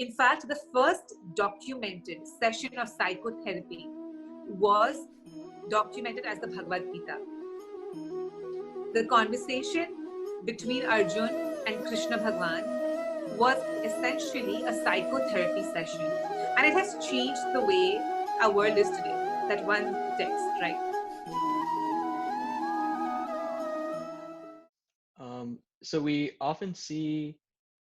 In fact, the first documented session of psychotherapy was documented as the Bhagavad Gita. The conversation between Arjun and Krishna Bhagwan was essentially a psychotherapy session. And it has changed the way our world is today. That one text, right? So we often see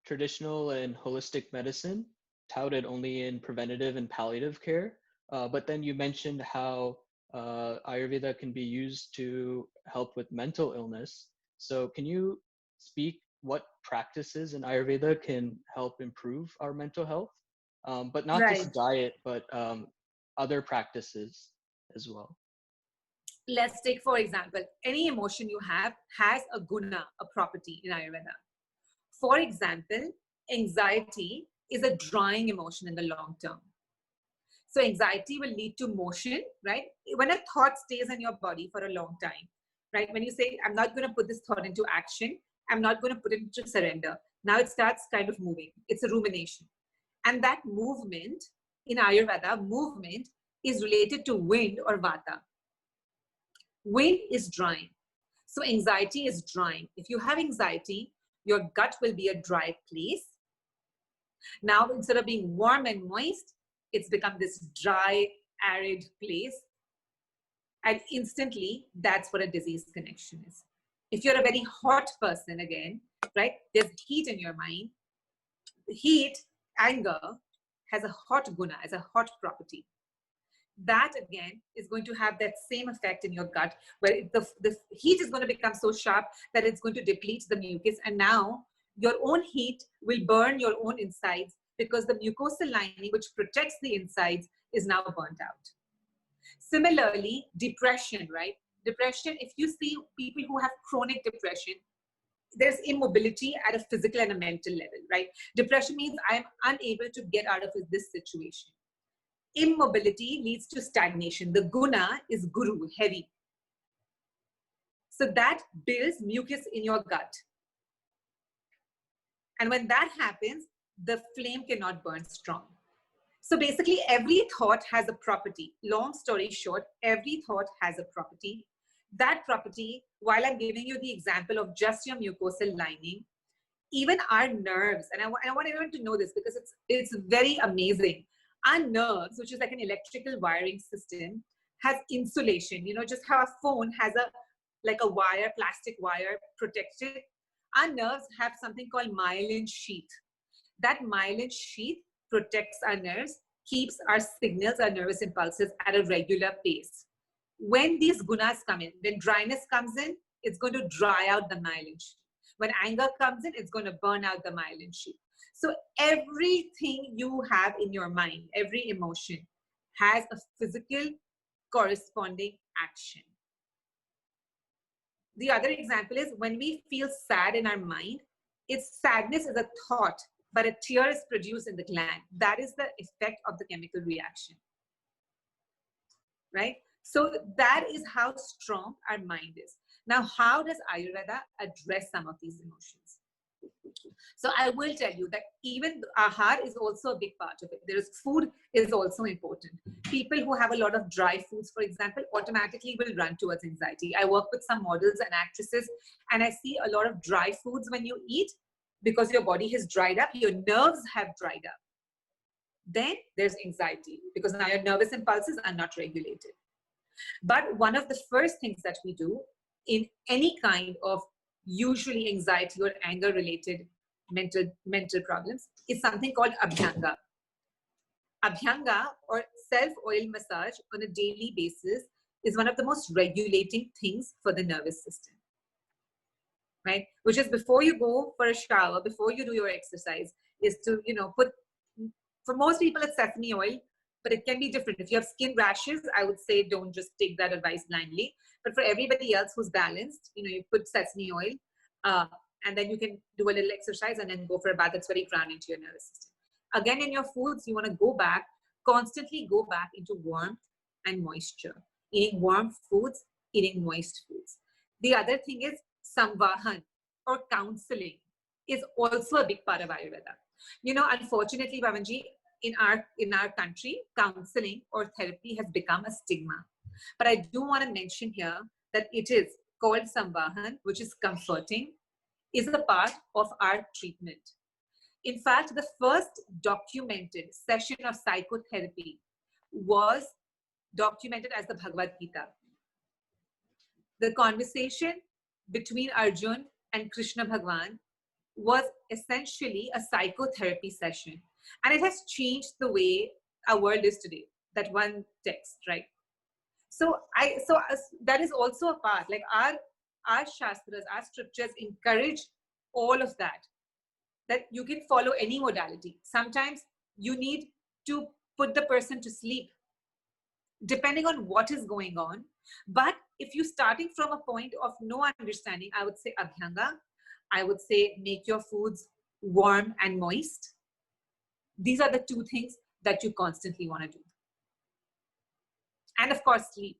traditional and holistic medicine touted only in preventative and palliative care. But then you mentioned how Ayurveda can be used to help with mental illness. So can you speak what practices in Ayurveda can help improve our mental health? But not Right. just diet, but other practices as well. Let's take, for example, any emotion you have has a guna, a property in Ayurveda. For example, anxiety is a drying emotion in the long term. So anxiety will lead to motion, right? When a thought stays in your body for a long time, right? When you say, I'm not going to put this thought into action, I'm not going to put it into surrender. Now it starts kind of moving. It's a rumination. And that movement in Ayurveda, movement is related to wind or vata. Wind is drying. So anxiety is drying. If you have anxiety, your gut will be a dry place. Now, instead of being warm and moist, it's become this dry, arid place. And instantly, that's what a disease connection is. If you're a very hot person, again, right, there's heat in your mind. Heat, anger, has a hot guna, as a hot property. That again is going to have that same effect in your gut, where the heat is going to become so sharp that it's going to deplete the mucus, and now your own heat will burn your own insides because the mucosal lining which protects the insides is now burnt out. Similarly, depression, right? Depression, if you see people who have chronic depression, there's immobility at a physical and a mental level, right? Depression means I'm unable to get out of this situation. Immobility leads to stagnation. The guna is guru, heavy. So that builds mucus in your gut. And when that happens, the flame cannot burn strong. So basically, every thought has a property. Long story short, every thought has a property. That property, while I'm giving you the example of just your mucosal lining, even our nerves, and I want everyone to know this because it's very amazing. Our nerves, which is like an electrical wiring system, has insulation. You know, just how a phone has like a wire, plastic wire protected. Our nerves have something called myelin sheath. That myelin sheath protects our nerves, keeps our signals, our nervous impulses at a regular pace. When these gunas come in, when dryness comes in, it's going to dry out the myelin sheath. When anger comes in, it's going to burn out the myelin sheath. So everything you have in your mind, every emotion, has a physical corresponding action. The other example is when we feel sad in our mind, sadness is a thought, but a tear is produced in the gland. That is the effect of the chemical reaction, right? So that is how strong our mind is. Now, how does Ayurveda address some of these emotions? So I will tell you that even ahar is also a big part of it. There is food is also important. People who have a lot of dry foods, for example, automatically will run towards anxiety. I work with some models and actresses, and I see a lot of dry foods when you eat because your body has dried up, your nerves have dried up. Then there's anxiety because now your nervous impulses are not regulated. But one of the first things that we do in any kind of usually anxiety or anger related mental problems is something called abhyanga. Abhyanga, or self-oil massage on a daily basis, is one of the most regulating things for the nervous system, right? Which is before you go for a shower, before you do your exercise, is to, put, for most people it's sesame oil, but it can be different. If you have skin rashes, I would say don't just take that advice blindly. But for everybody else who's balanced, you put sesame oil, and then you can do a little exercise and then go for a bath. That's very grounding to your nervous system. Again, in your foods, you want to constantly go back into warmth and moisture. Eating warm foods, eating moist foods. The other thing is samvahan, or counseling, is also a big part of Ayurveda. Unfortunately, Pavanji, in our country, counseling or therapy has become a stigma. But I do want to mention here that it is called Samvahan, which is comforting, is a part of our treatment. In fact, the first documented session of psychotherapy was documented as the Bhagavad Gita. The conversation between Arjun and Krishna Bhagwan was essentially a psychotherapy session. And it has changed the way our world is today, that one text, right? So that is also a part, like our shastras, our scriptures encourage all of that you can follow any modality. Sometimes you need to put the person to sleep, depending on what is going on. But if you're starting from a point of no understanding, I would say abhyanga. I would say make your foods warm and moist. These are the two things that you constantly want to do. And of course, sleep.